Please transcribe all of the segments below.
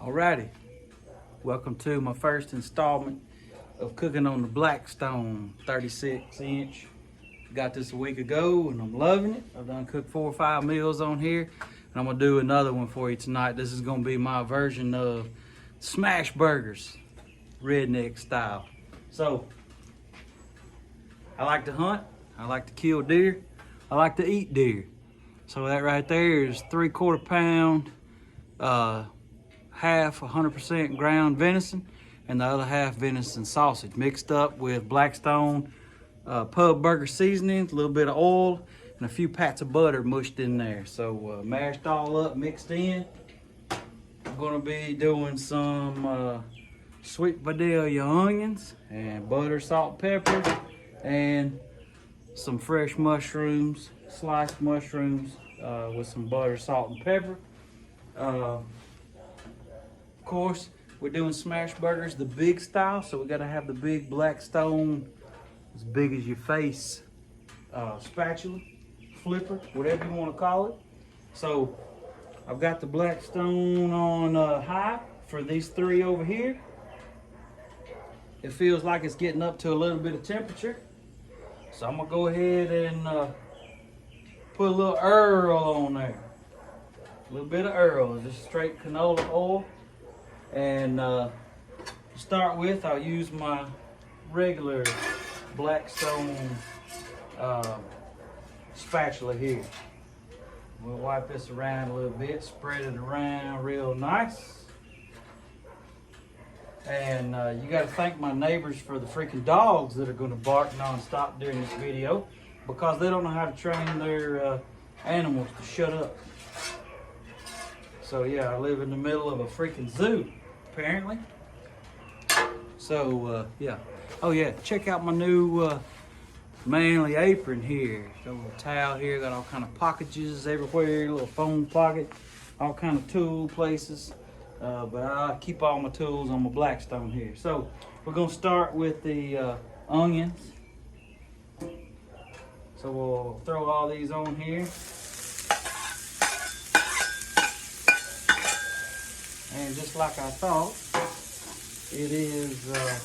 Alrighty, welcome to my first installment of cooking on the Blackstone 36-inch. Got this a week ago and I'm loving it. I've done cooked 4 or 5 meals on here, and I'm gonna do another one for you tonight. This is gonna be my version of Smashburgers, redneck style. So, I like to hunt, I like to kill deer, I like to eat deer. So that right there is 3/4 pound, half 100% ground venison, and the other half venison sausage mixed up with Blackstone pub burger seasonings, a little bit of oil, and a few pats of butter mushed in there. So mashed all up, mixed in. I'm gonna be doing some sweet Vidalia onions and butter, salt, pepper, and some fresh mushrooms, sliced mushrooms with some butter, salt, and pepper. Of course, we're doing Smashburgers the big style, so we gotta have the big Blackstone, as big as your face, spatula, flipper, whatever you want to call it. So I've got the Blackstone on high for these 3 over here. It feels like it's getting up to a little bit of temperature, so I'm gonna go ahead and put a little Earl on there. A little bit of Earl, just straight canola oil. And to start with, I'll use my regular Blackstone spatula here. We'll wipe this around a little bit, spread it around real nice. And you got to thank my neighbors for the freaking dogs that are going to bark non-stop during this video, because they don't know how to train their animals to shut up. So yeah, I live in the middle of a freaking zoo, apparently. So yeah. Oh yeah, check out my new manly apron here. Got a little towel here, got all kind of pockages everywhere, little phone pocket, all kind of tool places. But I keep all my tools on my Blackstone here. So we're gonna start with the onions. So we'll throw all these on here. And just like I thought, it is a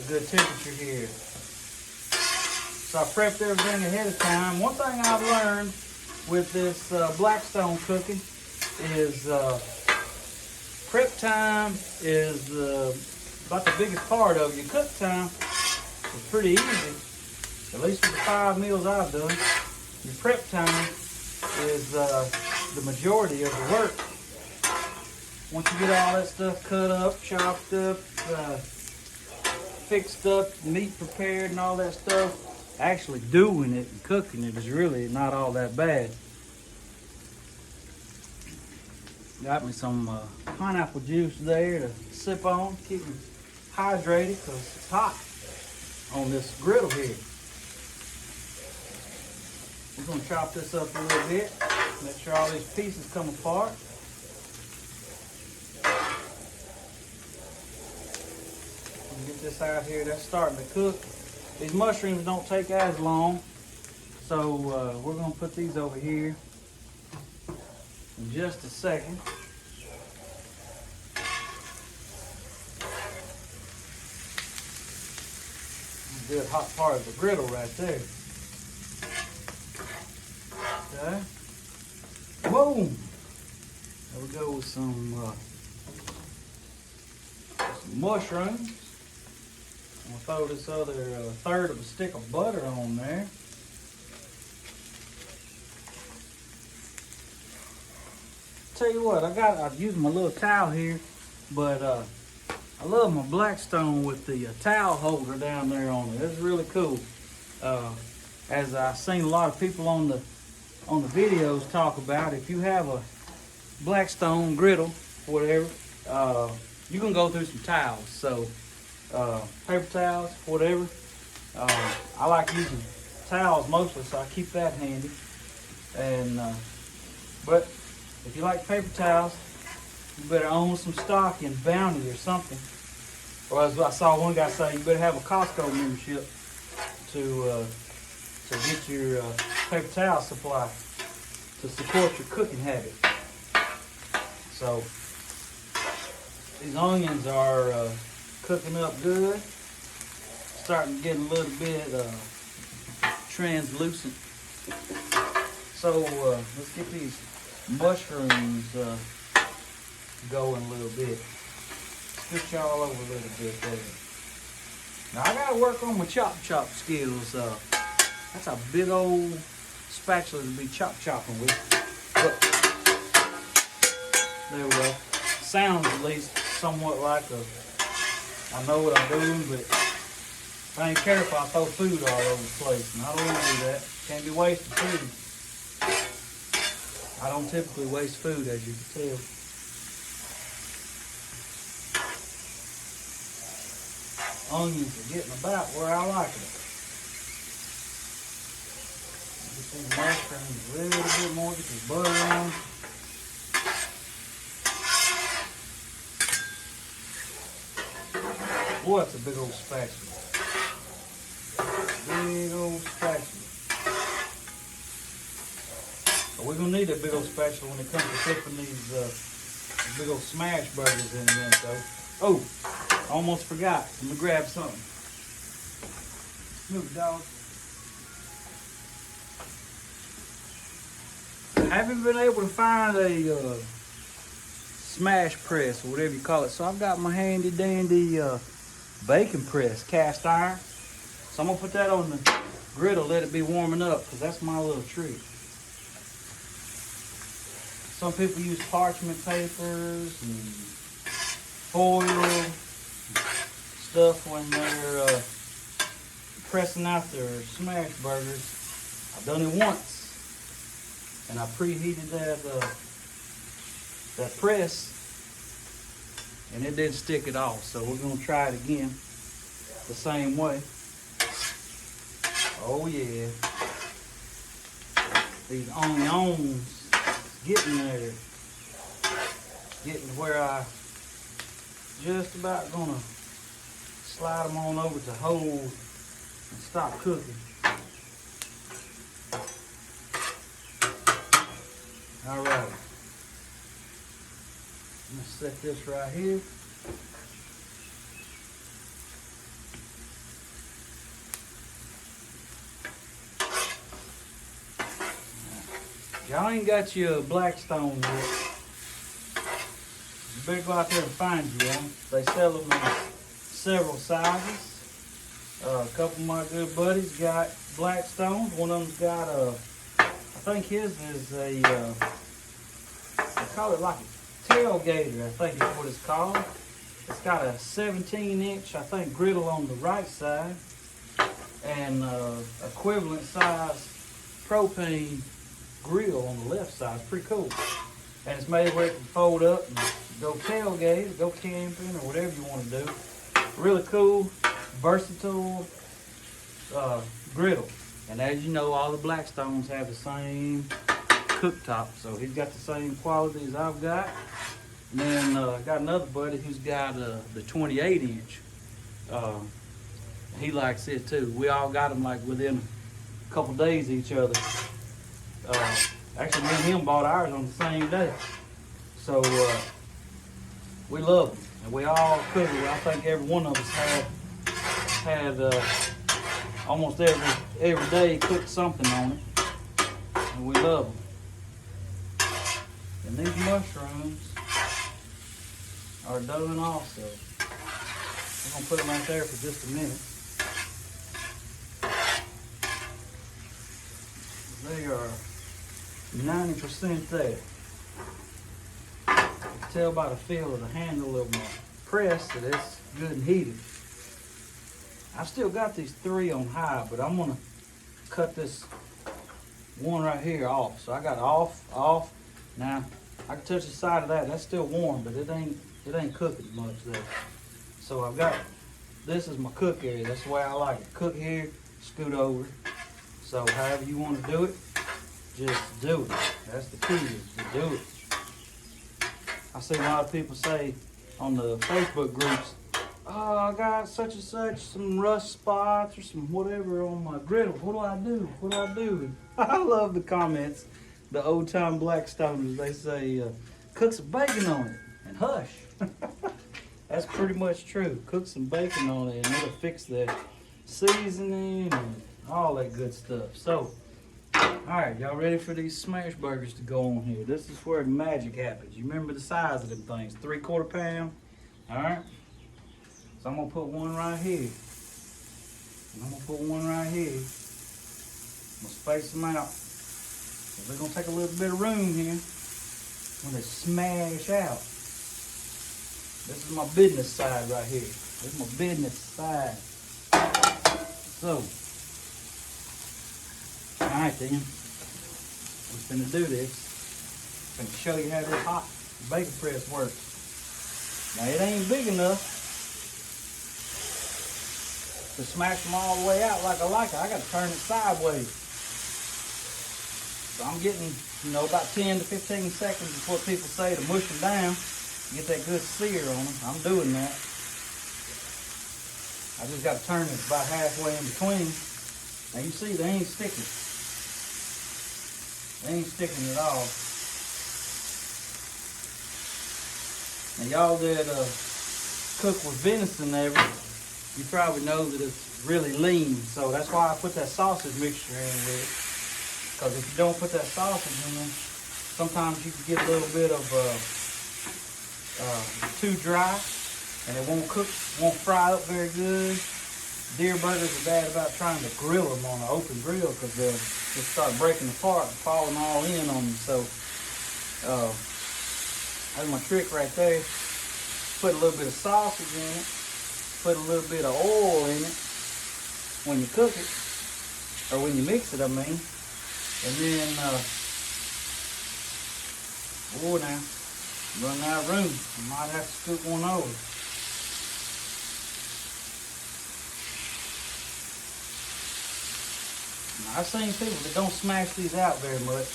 good temperature here. So I prepped everything ahead of time. One thing I've learned with this Blackstone cooking is prep time is about the biggest part of your cook time. It's pretty easy, at least with the 5 meals I've done. Your prep time is the majority of the work. Once you get all that stuff cut up, chopped up, fixed up, meat prepared and all that stuff, actually doing it and cooking it is really not all that bad. Got me some pineapple juice there to sip on, keep me hydrated because it's hot on this griddle here. We're going to chop this up a little bit, make sure all these pieces come apart. Get this out here, that's starting to cook. These mushrooms don't take as long, so we're gonna put these over here in just a second. A good hot part of the griddle right there. Okay. Boom! There we go with some mushrooms. I'm gonna throw this other third of a stick of butter on there. Tell you what, I've used my little towel here, but I love my Blackstone with the towel holder down there on it. It's really cool. As I've seen a lot of people on the videos talk about, if you have a Blackstone griddle, whatever, you can go through some towels. So paper towels, whatever. I like using towels mostly, so I keep that handy. And but if you like paper towels, you better own some stock in Bounty or something. Or as I saw one guy say, you better have a Costco membership to get your paper towel supply to support your cooking habit. So These onions are cooking up good. Starting to get a little bit translucent. So let's get these mushrooms going a little bit. Scoot y'all over a little bit there. Now I gotta work on my chop skills. That's a big old spatula to be chopping with. But there we go. Sounds at least somewhat like I know what I'm doing, but if I ain't careful, I throw food all over the place, and I don't want to do that. Can't be wasting food. I don't typically waste food, as you can tell. Onions are getting about where I like it. Get these mushrooms a little bit more, get this butter on. Boy, it's a big old spatula. Big old spatula. But we're gonna need that big old spatula when it comes to flipping these big old smash burgers in there. So, oh, I almost forgot. Let me grab something. Move, dog. I haven't been able to find a smash press or whatever you call it. So I've got my handy dandy bacon press, cast iron. So I'm gonna put that on the griddle, let it be warming up, because that's my little treat. Some people use parchment papers and foil stuff when they're pressing out their smash burgers. I've done it once, and I preheated that press, and it didn't stick at all. So we're gonna try it again the same way. Oh yeah, these onions getting there, getting to where I just about gonna slide them on over to hold and stop cooking. All right, I'm gonna set this right here. Y'all ain't got your Blackstone yet, you better go out there and find you one. They sell them in several sizes. A couple of my good buddies got Blackstones. One of them's got I think his is a, they call it like a tailgater, I think is what it's called. It's got a 17-inch, I think, griddle on the right side, and equivalent size propane grill on the left side. It's pretty cool. And it's made where it can fold up and go tailgate, go camping, or whatever you want to do. Really cool, versatile griddle. And as you know, all the Blackstones have the same cooktop. So he's got the same quality as I've got. And then I got another buddy who's got the 28-inch. He likes it too. We all got them like within a couple days of each other. Actually, me and him bought ours on the same day. So we love them, and we all cook it. I think every one of us had almost every day cooked something on it, and we love them. And these mushrooms are done also. I'm gonna put them right there for just a minute. They are 90% there. You can tell by the feel of the handle of my press that it's good and heated. I've still got these 3 on high, but I'm gonna cut this one right here off. So I got off. Now I can touch the side of that. That's still warm, but it ain't cooking much there. So I've got, this is my cook area. That's the way I like it. Cook here, scoot over. So however you want to do it, just do it. That's the key, is to do it. I see a lot of people say on the Facebook groups, oh, I got such and such, some rust spots or some whatever on my griddle. What do I do? What do I do? I love the comments. The old time Blackstoners, they say, cook some bacon on it and hush. That's pretty much true. Cook some bacon on it and it'll fix the seasoning and all that good stuff. So, alright, y'all ready for these smash burgers to go on here? This is where the magic happens. You remember the size of them things, 3/4 pound. Alright? So I'm gonna put one right here. And I'm gonna put one right here. I'm gonna space them out. So they're gonna take a little bit of room here when they smash out. This is my business side right here. This is my business side. So, alright then. We're finna do this. I'm finna show you how this hot bacon press works. Now it ain't big enough to smash them all the way out like I like it. I gotta turn it sideways. So I'm getting, about 10 to 15 seconds is what people say to mush them down. Get that good sear on them. I'm doing that. I just got to turn it about halfway in between. Now you see they ain't sticking. They ain't sticking at all. Now y'all that cook with venison ever, you probably know that it's really lean. So that's why I put that sausage mixture in with it. Because if you don't put that sausage in there, sometimes you can get a little bit of too dry and it won't cook, won't fry up very good. Deer burgers are bad about trying to grill them on an open grill because they'll just start breaking apart and falling all in on you. So that's my trick right there. Put a little bit of sausage in it, put a little bit of oil in it when you cook it, or when you mix it, I mean. And then, now, running out of room. I might have to scoop one over. Now, I've seen people that don't smash these out very much.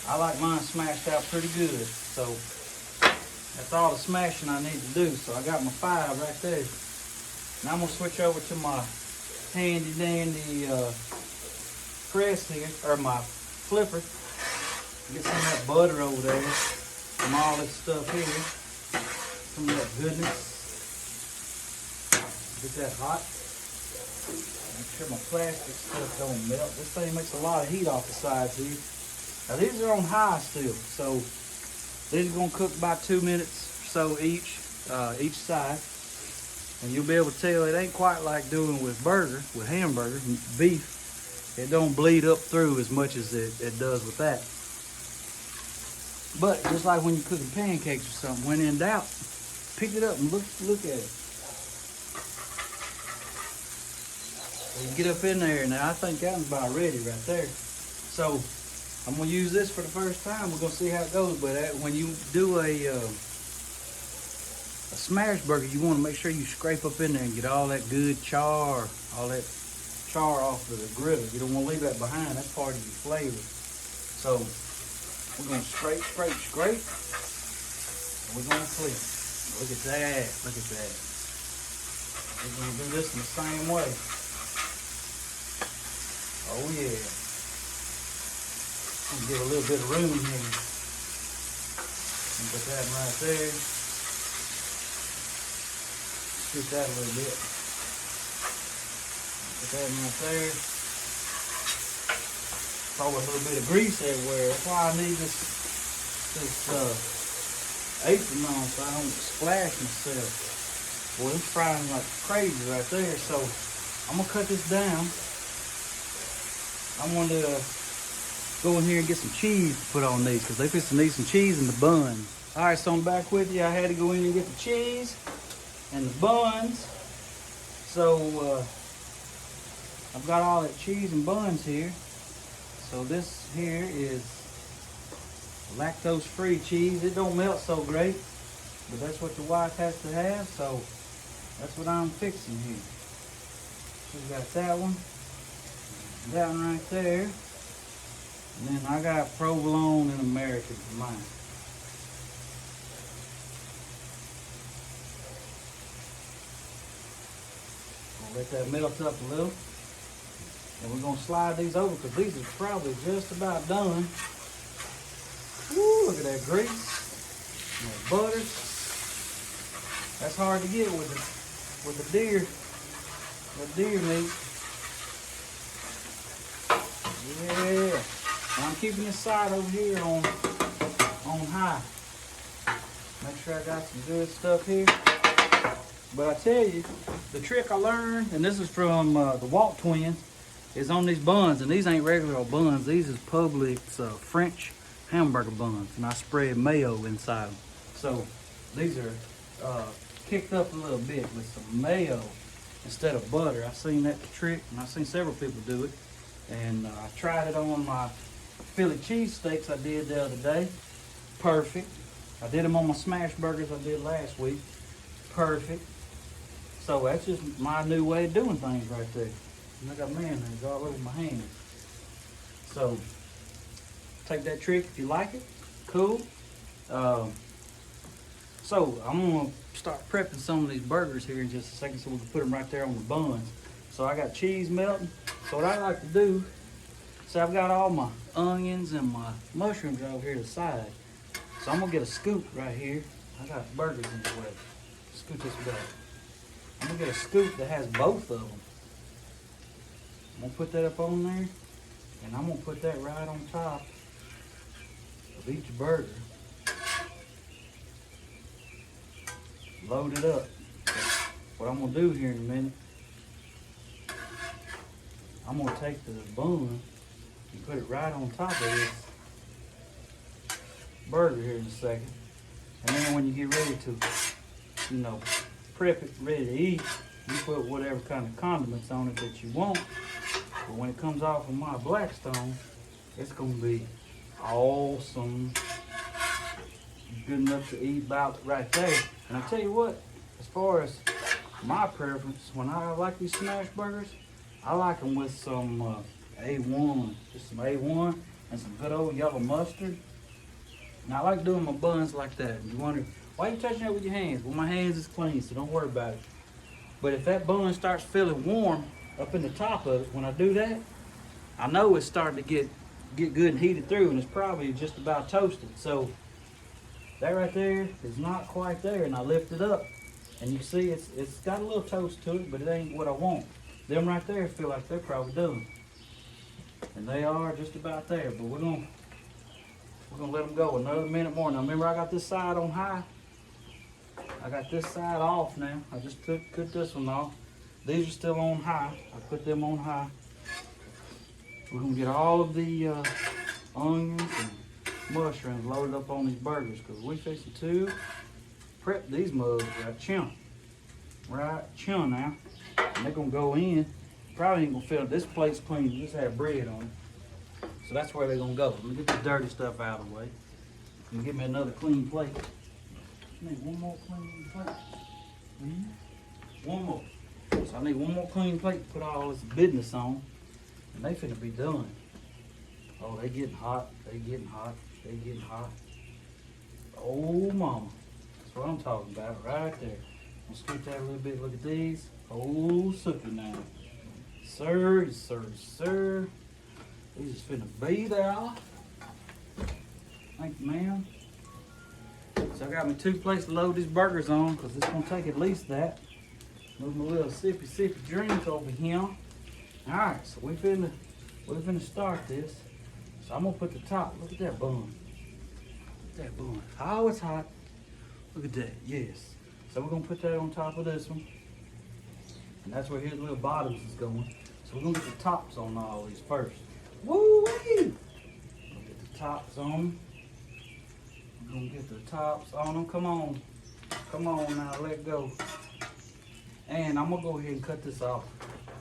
I like mine smashed out pretty good. So, that's all the smashing I need to do. So, I got my 5 right there. Now, I'm going to switch over to my handy dandy press here, or my flipper. Get some of that butter over there. From all this stuff here. Some of that goodness. Get that hot. Make sure my plastic stuff don't melt. This thing makes a lot of heat off the sides here. Now these are on high still, so these are gonna cook about 2 minutes or so each side. And you'll be able to tell it ain't quite like doing with hamburger, beef. It don't bleed up through as much as it does with that. But just like when you're cooking pancakes or something, when in doubt, pick it up and look at it. So you get up in there. Now I think that one's about ready right there. So I'm gonna use this for the first time. We're gonna see how it goes. But when you do a smash burger, you want to make sure you scrape up in there and get all that good char off of the griddle. You don't want to leave that behind. That's part of your flavor. So we're going to scrape. And we're going to flip. Look at that. Look at that. We're going to do this in the same way. Oh yeah. I'm going to give a little bit of room here. And put that right there. Scoop that a little bit. Put that right there. Throw a little bit of grease everywhere. That's why I need this apron on so I don't splash myself. Boy, it's frying like crazy right there. So I'm gonna cut this down. I'm going to go in here and get some cheese to put on these because they fixing to need some cheese in the bun. All right, so I'm back with you. I had to go in and get the cheese and the buns. So I've got all that cheese and buns here. So this here is lactose-free cheese. It don't melt so great, but that's what your wife has to have. So that's what I'm fixing here. She's got that one right there. And then I got provolone in America for mine. I'll let that melt up a little. And we're going to slide these over because these are probably just about done. Woo, look at that grease and that butter. That's hard to get with the deer meat. Yeah. Now I'm keeping this side over here on high. Make sure I got some good stuff here. But I tell you, the trick I learned, and this is from the Walt twins, is on these buns. And these ain't regular old buns. These is Publix French hamburger buns. And I spread mayo inside them. So these are kicked up a little bit with some mayo instead of butter. I've seen that trick, and I've seen several people do it. And I tried it on my Philly cheesesteaks I did the other day. Perfect. I did them on my Smashburgers I did last week. Perfect. So that's just my new way of doing things right there. And I got mayonnaise all over my hands. So take that trick if you like it. Cool. So I'm gonna start prepping some of these burgers here in just a second so we can put them right there on the buns. So I got cheese melting. So what I like to do, so I've got all my onions and my mushrooms over here to the side. So I'm gonna get a scoop right here. I got burgers in the way. Scoop this back. I'm gonna get a scoop that has both of them. I'm gonna put that up on there, and I'm gonna put that right on top of each burger. Load it up. What I'm gonna do here in a minute, I'm gonna take the bun and put it right on top of this burger here in a second. And then when you get ready to, prep it, ready to eat, you put whatever kind of condiments on it that you want. But when it comes off of my Blackstone, it's gonna be awesome. Good enough to eat about right there. And I tell you what, as far as my preference, when I like these smash burgers, I like them with some A1, just some A1 and some good old yellow mustard. Now I like doing my buns like that. You wonder, why are you touching that with your hands? Well, my hands is clean, so don't worry about it. But if that bun starts feeling warm up in the top of it, when I do that, I know it's starting to get good and heated through, and it's probably just about toasted. So that right there is not quite there, and I lift it up, and you see it's got a little toast to it, but it ain't what I want. Them right there feel like they're probably done, and they are just about there. But we're gonna let them go another minute more. Now remember, I got this side on high. I got this side off now. I just cut this one off. These are still on high. I put them on high. We're gonna get all of the onions and mushrooms loaded up on these burgers, because we fixing to prep these mugs right chun now. And they're gonna go in. Probably ain't gonna fill. This plate's clean. It just had bread on it. So that's where they're gonna go. Let me get the dirty stuff out of the way. And get me another clean plate. I need one more clean plate. One more. So I need one more clean plate to put all this business on. And they finna be done. Oh, they getting hot. They getting hot. They getting hot. Oh, mama. That's what I'm talking about right there. I'll scoot that a little bit. Look at these. Oh, sookie now. Sir, sir, sir. These is finna be there. Thank you, ma'am. So I got me 2 plates to load these burgers on, because it's gonna take at least that. Move my little sippy drink over here. All right, so we finna start this. So I'm gonna put the top. Look at that bun. Look at that bun. Oh, it's hot. Look at that. Yes. So we're gonna put that on top of this one, and that's where his little bottoms is going. So we're gonna get the tops on all these first. Woo-wee! Get the tops on them. We're gonna get the tops on them. Come on. Come on now, let go. And I'm gonna go ahead and cut this off.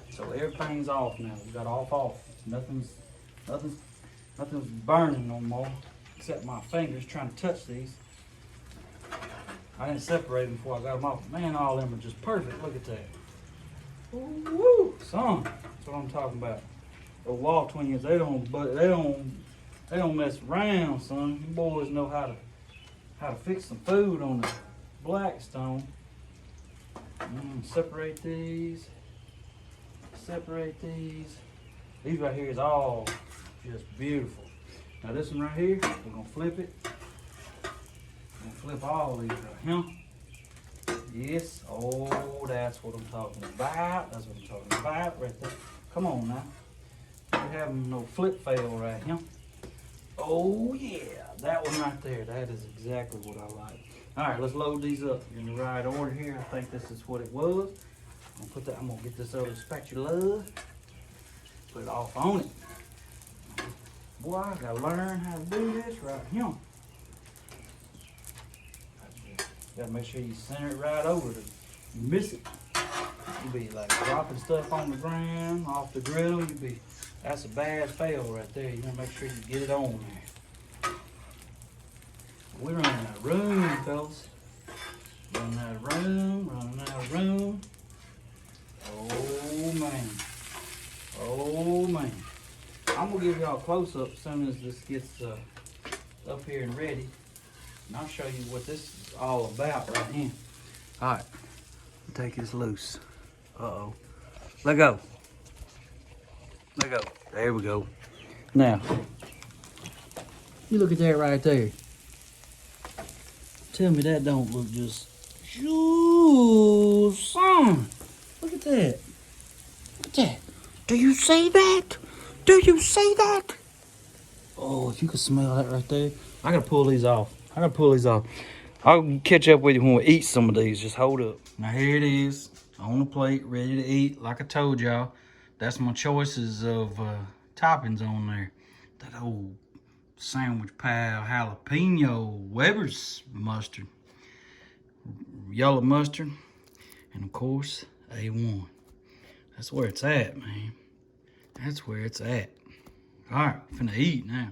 So everything's off now. We got off. Nothing's burning no more, except my fingers trying to touch these. I didn't separate them before I got them off. Man, all of them are just perfect. Look at that. Woo, son. That's what I'm talking about. The Walt twins, they don't mess around, son. You boys know how to fix some food on the Blackstone. Separate these. Separate these. These right here is all just beautiful. Now this one right here, we're gonna flip it. We're gonna flip all these right here. Yes. Oh, that's what I'm talking about. That's what I'm talking about right there. Come on now. We having no flip fail right here. Oh yeah, that one right there. That is exactly what I like. All right, let's load these up in the right order here. I think this is what it was. I'm gonna get this other spatula. Put it off on it. Boy, I gotta learn how to do this right here. Gotta make sure you center it right over it. You miss it, you be like dropping stuff on the ground, off the griddle. That's a bad fail right there. You wanna make sure you get it on there. We're running out of room, fellas. Running out of room, running out of room. Oh man. Oh man. I'm gonna give y'all a close up as soon as this gets up here and ready. And I'll show you what this is all about right here. All right, take this loose. Uh-oh. Let go. Let go. There we go. Now, you look at that right there. Tell me that don't look just... Ooh, son. Look at that. Look at that. Do you see that? Do you see that? Oh, if you could smell that right there. I gotta pull these off. I'll catch up with you when we eat some of these. Just hold up. Now here it is on the plate, ready to eat. Like I told y'all, that's my choices of toppings on there. That old sandwich pal jalapeno Weber's mustard, yellow mustard, and of course A1. That's where it's at, man. That's where it's at. All right, finna eat now.